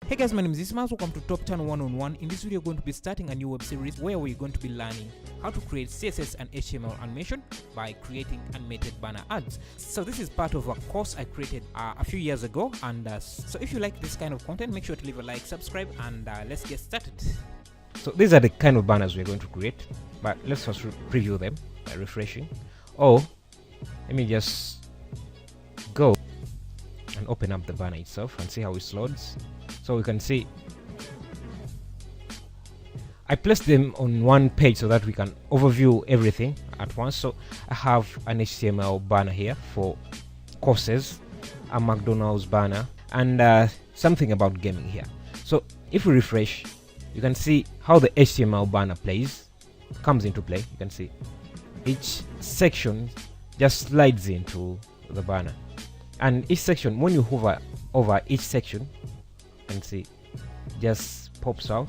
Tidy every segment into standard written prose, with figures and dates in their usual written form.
Hey guys, my name is Ismail. Welcome to Top 10 1-on-1. In this video, we're going to be starting a new web series where we're going to be learning how to create CSS and HTML animation by creating animated banner ads. So this is part of a course I created a few years ago, and so if you like this kind of content, make sure to leave a like, subscribe, and let's get started. So these are the kind of banners we're going to create, but let's first preview them by refreshing. Or let me just go and open up the banner itself and see how it loads. So we can see I placed them on one page so that we can overview everything at once. So I have an HTML banner here for courses, a McDonald's banner, and something about gaming here. So if we refresh, you can see how the HTML banner comes into play. You can see each section just slides into the banner, and each section, when you hover over each section, and see just pops out,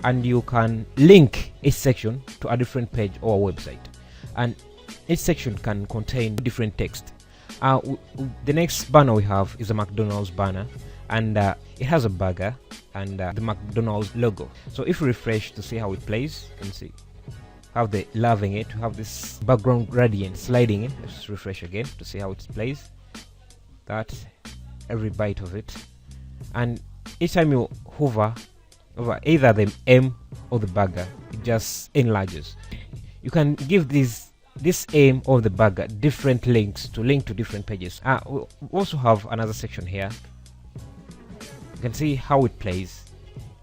and you can link each section to a different page or a website, and each section can contain different text. The next banner we have is a McDonald's banner, and it has a burger and the McDonald's logo. So if we refresh to see how it plays, you can see how they're loving it. We have this background gradient sliding in. Let's refresh again to see how it plays. That's every bite of it, and each time you hover over either the M or the burger, it just enlarges. You can give this M or the burger different links to link to different pages. We also have another section here. You can see how it plays.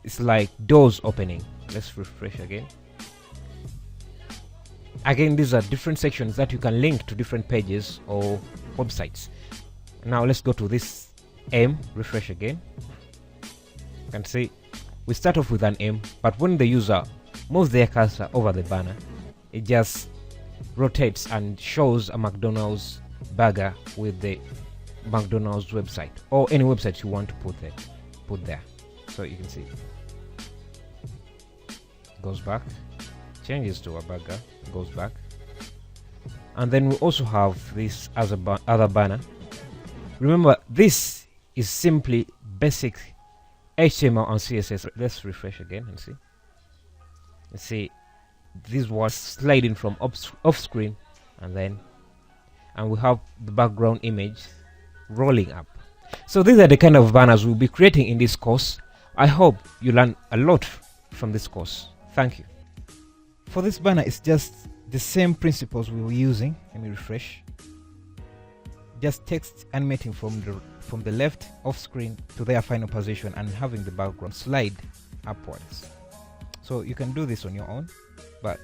It's like doors opening. Let's refresh again. Again, these are different sections that you can link to different pages or websites. Now let's go to this M. Refresh again. You can see we start off with an M, but when the user moves their cursor over the banner, it just rotates and shows a McDonald's burger with the McDonald's website or any website you want to put there. So you can see goes back, changes to a burger, goes back, and then we also have this as a other banner. Remember, this is simply basic HTML and CSS. Let's refresh again and see. Let's see, this was sliding from off screen, and we have the background image rolling up. So these are the kind of banners we'll be creating in this course. I hope you learn a lot from this course. Thank you. For this banner, it's just the same principles we were using. Let me refresh. Just text animating from the left off screen to their final position and having the background slide upwards. So you can do this on your own, but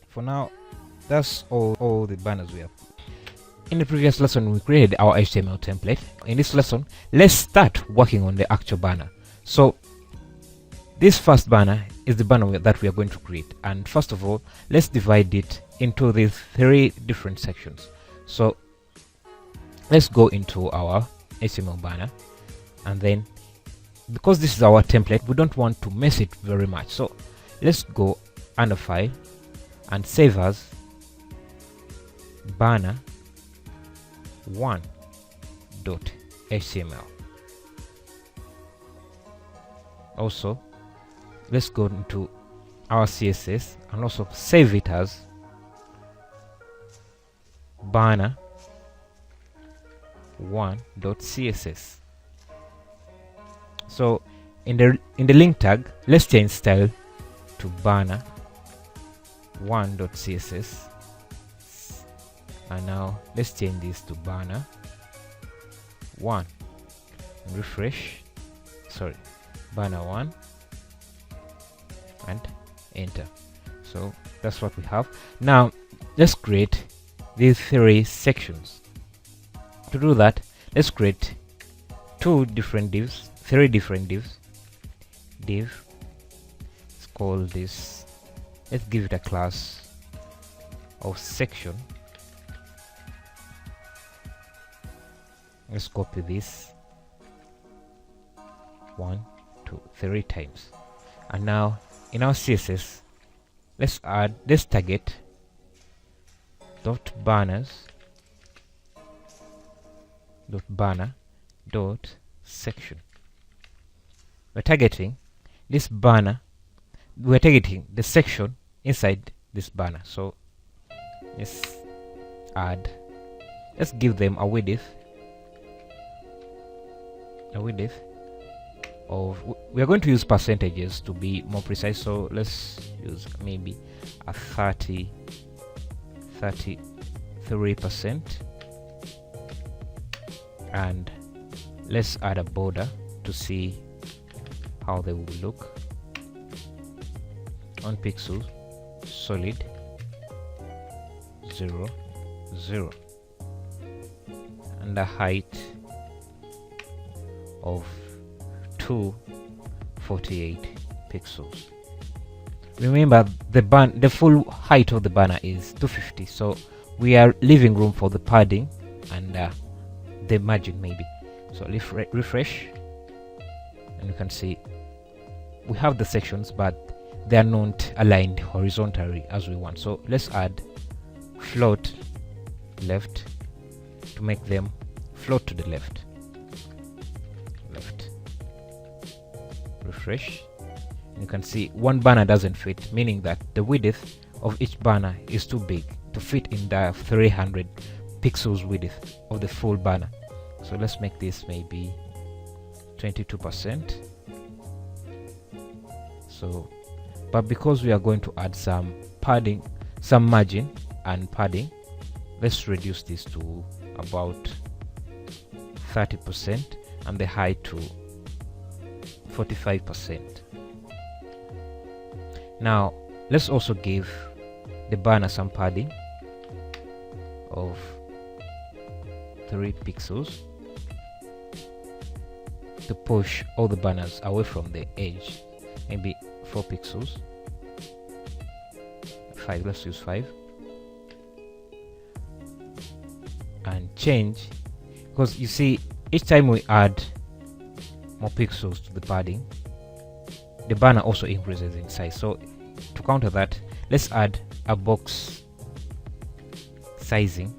for now, that's all the banners we have. In the previous lesson, we created our HTML template. In this lesson, let's start working on the actual banner. So this first banner is the banner that we are going to create, and first of all, let's divide it into these 3 different sections. So let's go into our HTML banner, and then because this is our template, we don't want to mess it very much, so let's go under file and save as banner 1.html. Also, let's go into our CSS and also save it as banner 1.css. So in the link tag, let's change style to banner 1.css, and now let's change this to banner 1. Refresh, banner 1, and enter. So that's what we have. Now let's create these 3 sections. To do that, let's create 3 different divs. Let's call this, let's give it a class of section. Let's copy this 1, 2, 3 times, and now in our CSS, let's add this target dot banners dot banner dot section. we're targeting this banner, we're targeting the section inside this banner. So let's give them a width of, we are going to use percentages to be more precise, so let's use maybe a 33%, and let's add a border to see how they will look. On pixels, solid 0 0, and a height of 248 pixels. Remember, the full height of the banner is 250, so we are leaving room for the padding and the margin maybe. So refresh, and you can see we have the sections, but they are not aligned horizontally as we want. So let's add float left to make them float to the left. Refresh, and you can see one banner doesn't fit, meaning that the width of each banner is too big to fit in the 300 pixels width of the full banner. So let's make this maybe 22%. So, but because we are going to add some padding, some margin and padding, let's reduce this to about 30% and the height to 45%. Now let's also give the banner some padding of 3 pixels to push all the banners away from the edge. Maybe 4 pixels, 5, let's use 5, and change, because you see each time we add more pixels to the padding, the banner also increases in size. So to counter that, let's add a box sizing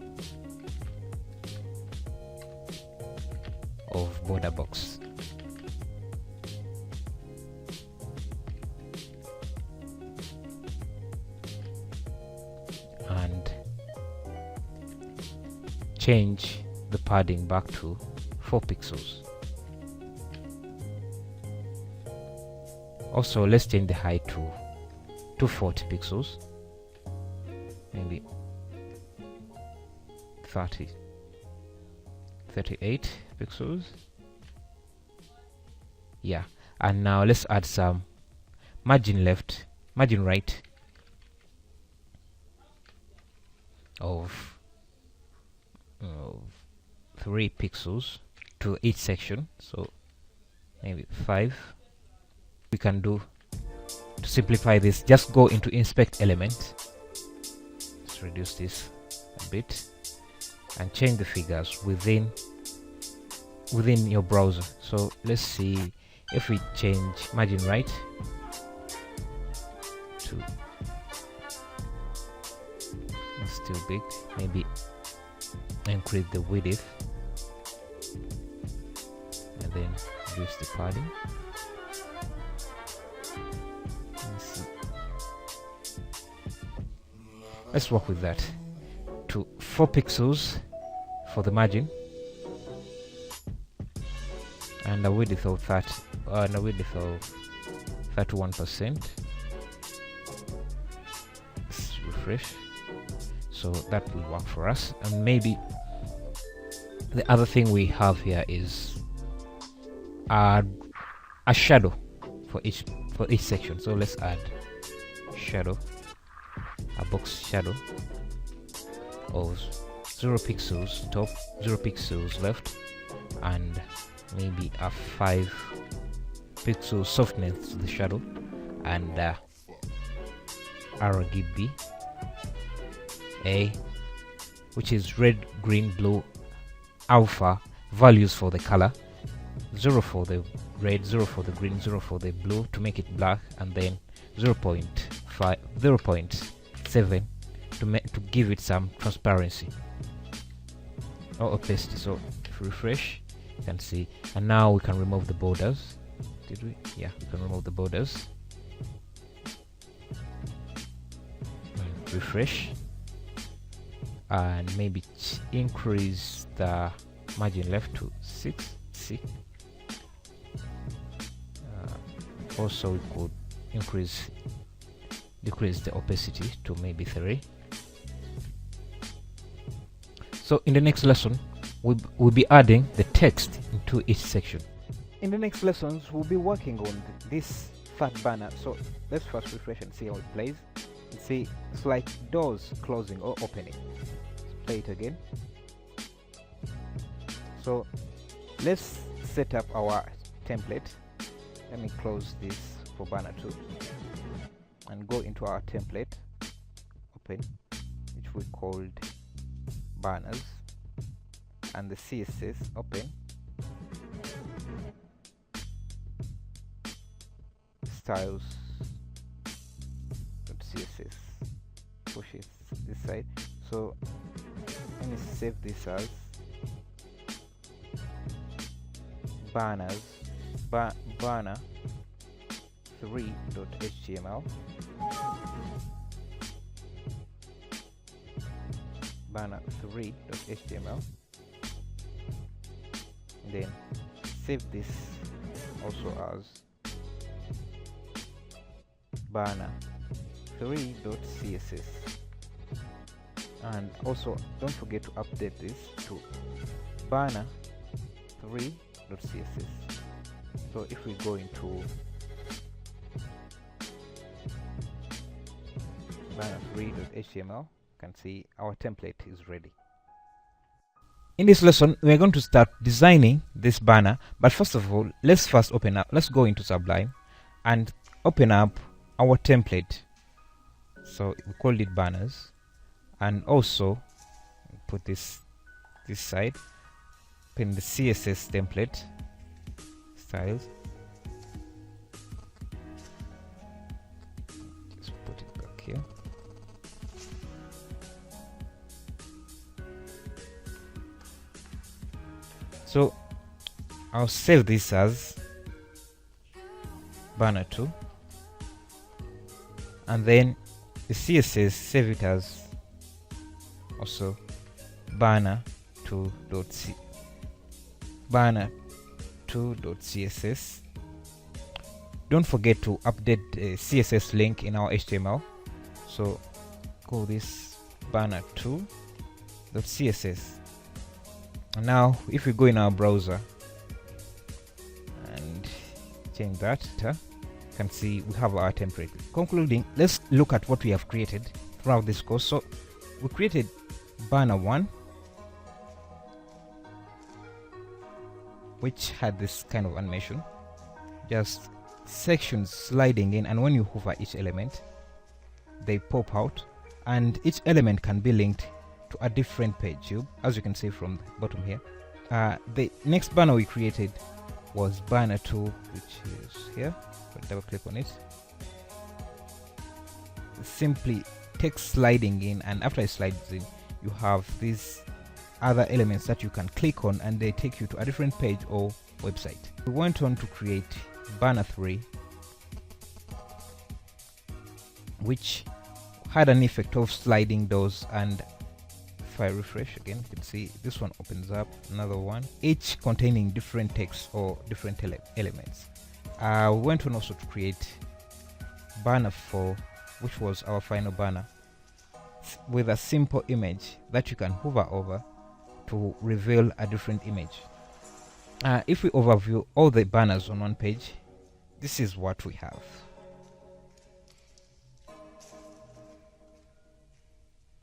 of border box. And change the padding back to 4 pixels. Also, let's change the height to 240 pixels, maybe 38 pixels. Yeah, and now let's add some margin left, margin right of 3 pixels to each section. So maybe 5. We can do to simplify this, just go into inspect element, let's reduce this a bit and change the figures within your browser. So let's see if we change margin right to, it's still big, maybe increase the width and then reduce the padding. Let's work with that to 4 pixels for the margin and a width of 31%. Let's refresh. So that will work for us. And maybe the other thing we have here is a shadow for each section. So let's add shadow, a box shadow of 0 pixels top, 0 pixels left, and maybe a 5 pixel softness to the shadow, and RGB A, which is red, green, blue, alpha values for the color, 0 for the red, 0 for the green, 0 for the blue to make it black, and then 0.5, 0.7 to give it some transparency or opacity. So if we refresh, you can see, and now we can remove the borders Did we? Yeah, we can remove the borders. Refresh, and maybe increase the margin left to 6. Also, we could decrease the opacity to maybe 3. So in the next lesson, we'll be adding the text into each section. In the next lessons, we'll be working on this fat banner. So let's first refresh and see how it plays. And see, it's like doors closing or opening. Let's play it again. So let's set up our template. Let me close this for banner 2 and go into our template, open, which we called banners, and the CSS, open, styles .css, push it this side. So let me save this as banners, banner 3.html, banner 3.html, then save this also as banner 3.css, and also don't forget to update this to banner 3.css. So if we go into banner 3.html, you can see our template is ready. In this lesson, we are going to start designing this banner, but first of all, let's go into Sublime and open up our template. So we called it banners, and also put this side, open the CSS template, styles, just put it back here. So I'll save this as banner 2, and then the CSS, save it as also banner 2.css. Don't forget to update the CSS link in our HTML. So call this banner 2.css. And now if we go in our browser and change that, you can see we have our template. Concluding, let's look at what we have created throughout this course. So we created banner 1, which had this kind of animation, just sections sliding in, and when you hover each element they pop out, and each element can be linked to a different page, as you can see from the bottom here. The next banner we created was banner 2, which is here. Double click on it, simply text sliding in, and after it slides in, you have these other elements that you can click on, and they take you to a different page or website. We went on to create banner 3, which had an effect of sliding doors, and if I refresh again, you can see this one opens up, another one, each containing different text or different elements. We went on also to create banner 4, which was our final banner, with a simple image that you can hover over to reveal a different image. If we overview all the banners on one page, this is what we have.